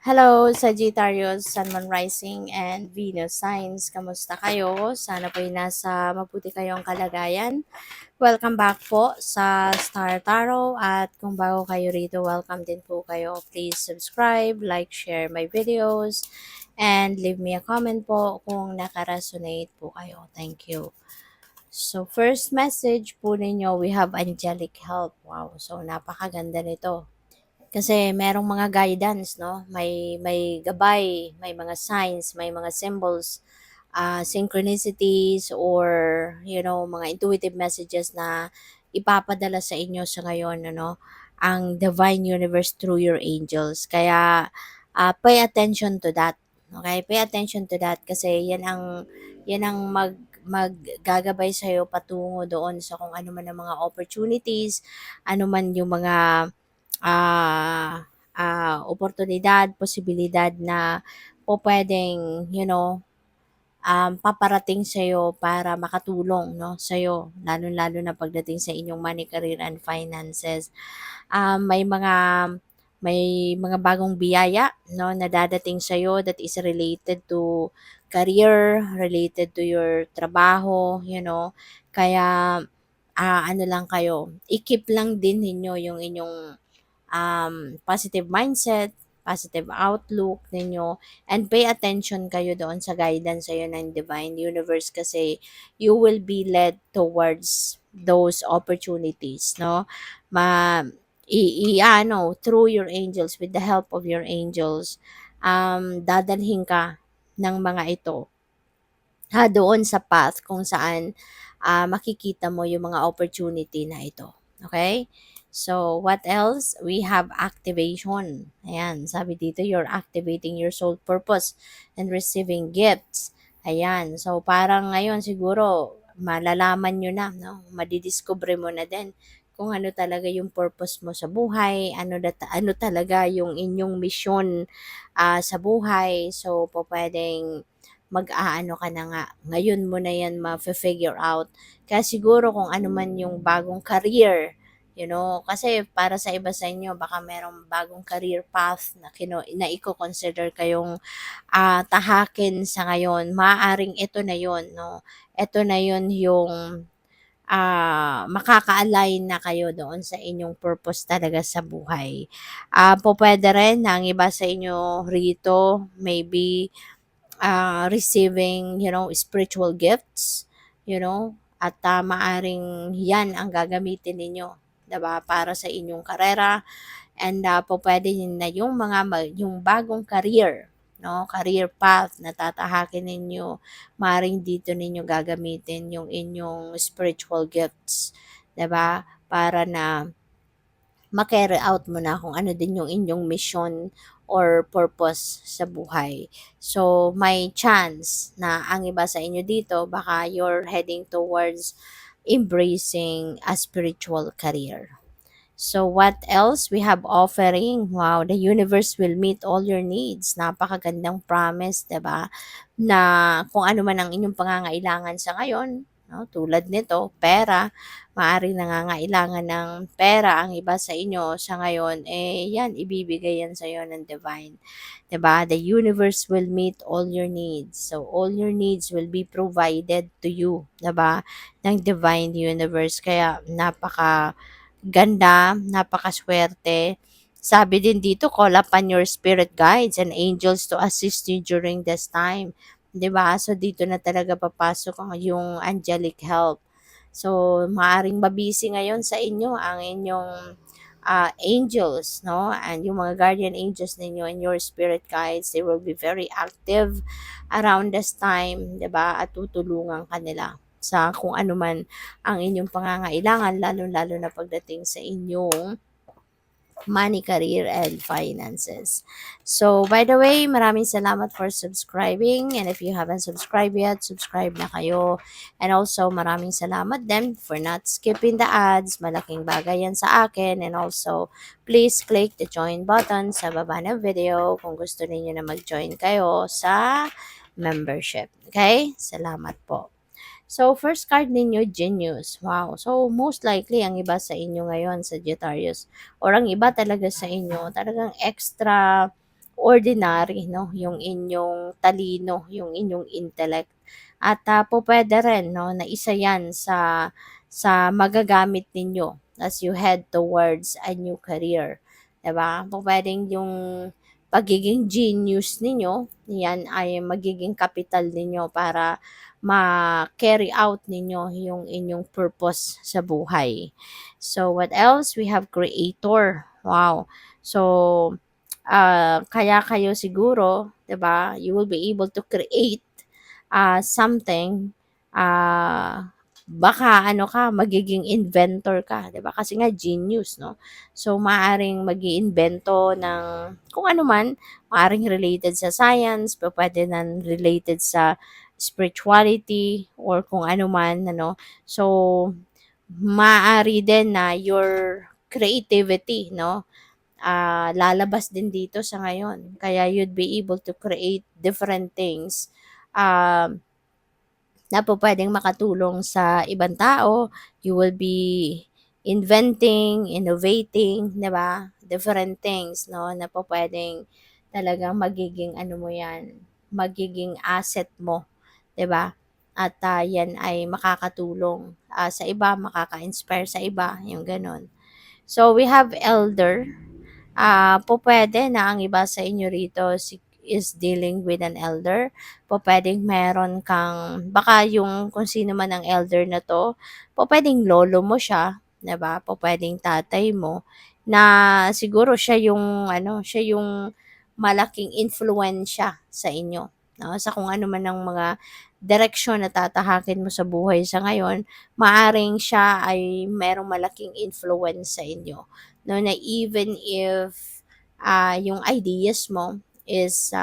Hello, Sagittarius, Sun, Moon Rising, and Venus signs. Kamusta kayo? Sana po'y nasa mabuti kayong kalagayan. Welcome back po sa Star Tarot at kung bago kayo rito, welcome din po kayo. Please subscribe, like, share my videos, and leave me a comment po kung nakaresonate po kayo. Thank you. So, first message po ninyo, we have angelic help. Wow, so napakaganda nito. Kasi merong mga guidance, no? May gabay, may mga signs, may mga symbols, synchronicities or mga intuitive messages na ipapadala sa inyo sa ngayon, ano, ang divine universe through your angels. Kaya pay attention to that. Okay? Pay attention to that kasi yan ang maggagabay sa iyo patungo doon sa kung ano man ang mga opportunities, ano man yung mga oportunidad, posibilidad na po puwedeng, paparating sa'yo para makatulong, 'no, sa'yo. Lalong-lalo na pagdating sa inyong money, career, and finances. May mga bagong biyaya, 'no, na dadating sa'yo that is related to career, related to your trabaho, Kaya, ano lang kayo, i-keep lang din ninyo yung inyong positive mindset, positive outlook ninyo, and pay attention kayo doon sa guidance sa'yo ng divine universe kasi you will be led towards those opportunities, no? Ma through your angels, with the help of your angels, dadalhin ka ng mga ito doon sa path kung saan makikita mo yung mga opportunity na ito. Okay? So, what else? We have activation. Ayan, sabi dito, you're activating your soul purpose and receiving gifts. Ayan, so parang ngayon siguro malalaman nyo na, no? Madidiscover mo na din kung ano talaga yung purpose mo sa buhay, ano talaga yung inyong mission sa buhay. So, po pwedeng mag-aano ka na nga, ngayon mo na yan ma-figure out. Kaya siguro kung ano man yung bagong career, kasi para sa iba sa inyo, baka merong bagong career path na i-consider kayong tahakin sa ngayon, maaaring ito na yon, no? Ito na yon yung makaka-align na kayo doon sa inyong purpose talaga sa buhay. Po pwede rin na ang iba sa inyo rito, maybe receiving, spiritual gifts, at maaring yan ang gagamitin ninyo, 'di ba, para sa inyong karera and pupuwede na yung yung bagong career, no, career path na tatahakin ninyo, maaaring dito ninyo gagamitin yung inyong spiritual gifts, 'di ba, para na ma-carry out mo na kung ano din yung inyong mission or purpose sa buhay. So, may chance na ang iba sa inyo dito, baka you're heading towards embracing a spiritual career. So, what else? We have offering. Wow, the universe will meet all your needs. Napakagandang promise, 'di ba? Na kung ano man ang inyong pangangailangan sa ngayon, no, tulad nito, pera, maaaring nangangailangan ng pera ang iba sa inyo sa ngayon, yan, ibibigay yan sa iyo ng divine. 'Di ba? The universe will meet all your needs. So, all your needs will be provided to you, 'di ba? Ng divine universe. Kaya, ganda, napakaswerte. Sabi din dito, call upon your spirit guides and angels to assist you during this time. 'Di ba? So, dito na talaga papasok yung angelic help. So, maaring mabisi ngayon sa inyo ang inyong angels, no? And yung mga guardian angels ninyo and your spirit guides, they will be very active around this time, 'di ba? At tutulungan ka nila sa kung ano man ang inyong pangangailangan, lalo-lalo na pagdating sa inyong money, career, and finances. So, by the way, maraming salamat for subscribing. And if you haven't subscribed yet, subscribe na kayo. And also, maraming salamat din for not skipping the ads. Malaking bagay yan sa akin. And also, please click the join button sa baba ng video kung gusto niyo na mag-join kayo sa membership. Okay? Salamat po. So, first card ninyo, Genius. Wow. So, most likely, ang iba sa inyo ngayon, Sagittarius, or ang iba talaga sa inyo, talagang extra ordinary 'no, yung inyong talino, yung inyong intellect. At, pupuwede rin 'no, na isa 'yan sa magagamit ninyo as you head towards a new career, 'di ba? Pupuwedeng yung pagiging genius ninyo, 'yan ay magiging kapital ninyo para ma-carry out ninyo yung inyong purpose sa buhay. So, what else? We have creator, wow. So, kaya kayo siguro, 'di ba, you will be able to create something, baka ano ka, magiging inventor ka, 'di ba? Kasi nga genius, 'no? So, maaring mag-iimbento ng kung ano man, maaring related sa science, pupuwede nan related sa spirituality or kung ano man, ano. So, maaari din na your creativity, 'no, lalabas din dito sa ngayon. Kaya you'd be able to create different things. Um, na pupuwedeng makatulong sa ibang tao. You will be inventing, innovating, 'di ba? Different things 'no, na pupuwedeng talagang magiging ano mo 'yan, magiging asset mo, 'di ba? At, 'yan ay makakatulong, sa iba, makaka-inspire sa iba, yung gano'n. So, we have elder. Pupuwede na ang iba sa inyo rito is dealing with an elder. Pupuwedeng meron kang baka yung kung sino man ang elder na 'to, pupuwedeng lolo mo siya, 'di ba? Pupuwedeng tatay mo na siguro siya yung ano, siya yung malaking impluwensiya sa inyo, 'no? Sa kung ano man ang mga direksyon na tatahakin mo sa buhay sa ngayon, maaring siya ay merong malaking influence sa inyo. No, na even if yung ideas mo is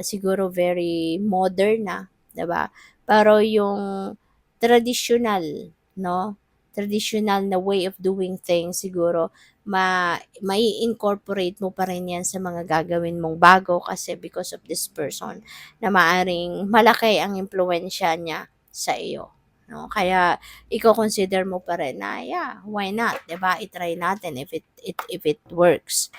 siguro very modern na, 'di ba? Pero yung traditional, no? Traditional na way of doing things siguro mai-incorporate mo pa rin 'yan sa mga gagawin mong bago kasi because of this person na maaring malaki ang impluwensya niya sa iyo, 'no? Kaya iko-consider mo pa rin na, yeah, why not, 'di ba? I-try natin if it works.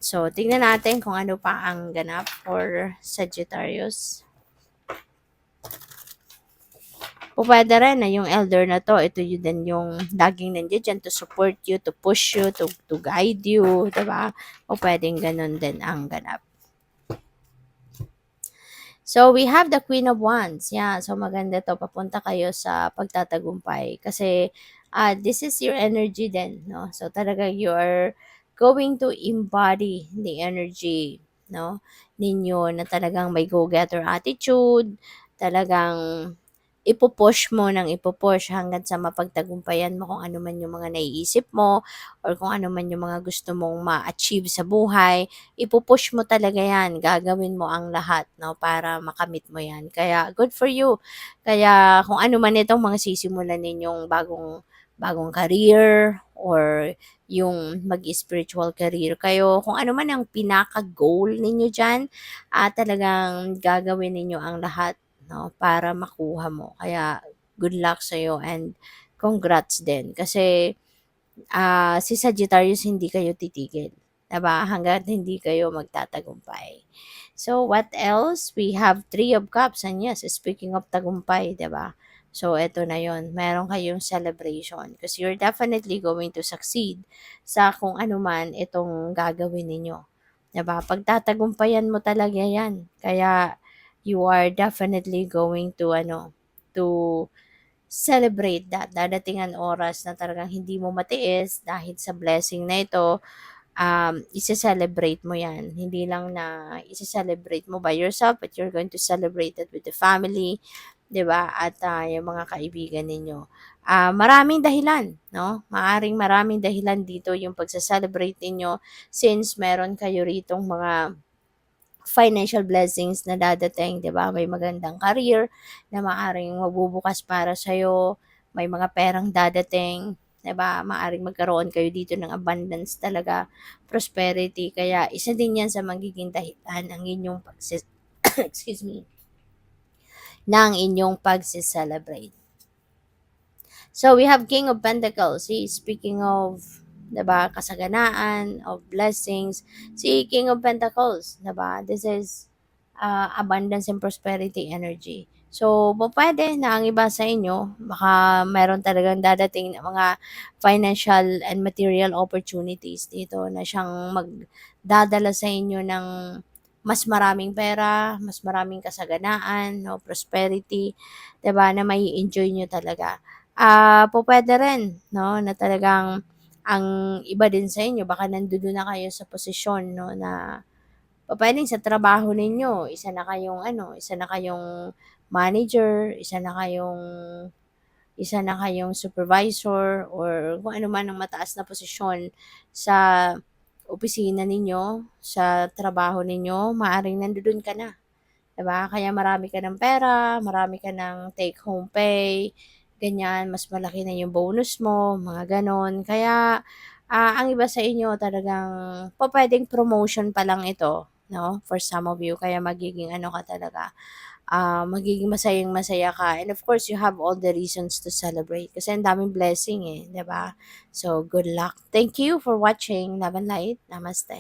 So, tingnan natin kung ano pa ang ganap for Sagittarius. Pupuwede rin na yung elder na 'to, ito yun din yung laging nandiyan diyan to support you, to push you, to guide you, 'di ba? Pupuwedeng gano'n din ang ganap. So, we have the Queen of Wands. Yeah, so maganda 'to, papunta kayo sa pagtatagumpay kasi, this is your energy din, 'no? So, talaga you are going to embody the energy, 'no, ninyo na talagang may go-getter attitude, talagang ipu-push mo ng ipu-push hanggang sa mapagtagumpayan mo kung ano man yung mga naiisip mo or kung ano man yung mga gusto mong ma-achieve sa buhay, ipu-push mo talaga 'yan, gagawin mo ang lahat 'no, para makamit mo 'yan. Kaya good for you. Kaya kung ano man itong mga sisimulan ninyong bagong bagong career or yung mag-spiritual career kayo, kung ano man ang pinaka-goal ninyo diyan, talagang gagawin ninyo ang lahat 'no, para makuha mo. Kaya good luck sa'yo and congrats din kasi si Sagittarius hindi kayo titigil, 'di ba? Hangga't hindi kayo magtatagumpay. So, what else? We have Three of Cups and yes, speaking of tagumpay, 'di ba? So, eto na yon. Meron kayong celebration because you're definitely going to succeed sa kung ano man itong gagawin ninyo. 'Di ba? Pagtatagumpayan mo talaga yan. Kaya, you are definitely going to ano, to celebrate that. Dadating ang oras na talagang hindi mo matiis dahil sa blessing na ito, ise-celebrate mo yan. Hindi lang na ise-celebrate mo by yourself, but you're going to celebrate it with the family, 'di ba? At yung mga kaibigan ninyo. Maraming dahilan, no? Maaring maraming dahilan dito yung pagse-celebrate ninyo since meron kayo ritong mga financial blessings na dadating, 'di ba? May magandang career na maaaring magbubukas para sa'yo, may mga perang dadating, 'di ba? Maaaring magkaroon kayo dito ng abundance talaga, prosperity. Kaya isa din 'yan sa magiging dahilan ng inyong excuse me, ng inyong pagse-celebrate. So we have King of Pentacles. See, speaking of 'di ba? Kasaganaan, of blessings. Si King of Pentacles, 'di ba? This is abundance and prosperity energy. So, pupuwede na ang iba sa inyo, baka meron talagang dadating na mga financial and material opportunities dito na siyang magdadala sa inyo ng mas maraming pera, mas maraming kasaganaan, no, prosperity, 'di ba, na mai-enjoy niyo talaga. Pupuwede rin, no, na talagang ang iba din sa inyo baka nandodo'n na kayo sa posisyon, no, na pupuwedeng sa trabaho ninyo isa na kayong manager, isa na kayong supervisor or kung ano man ang mataas na posisyon sa opisina ninyo, sa trabaho ninyo, maaaring nandodo'n ka na, 'di ba? Kaya marami ka ng pera, marami ka ng take home pay, ganyan, mas malaki na yung bonus mo, mga gano'n. Kaya, ang iba sa inyo talagang pupuwedeng promotion pa lang ito, 'no, for some of you. Kaya magiging ano ka talaga, magiging masayang-masaya ka, and of course you have all the reasons to celebrate kasi ang daming blessing, eh, 'di ba? So, good luck. Thank you for watching. Love and light. Namaste.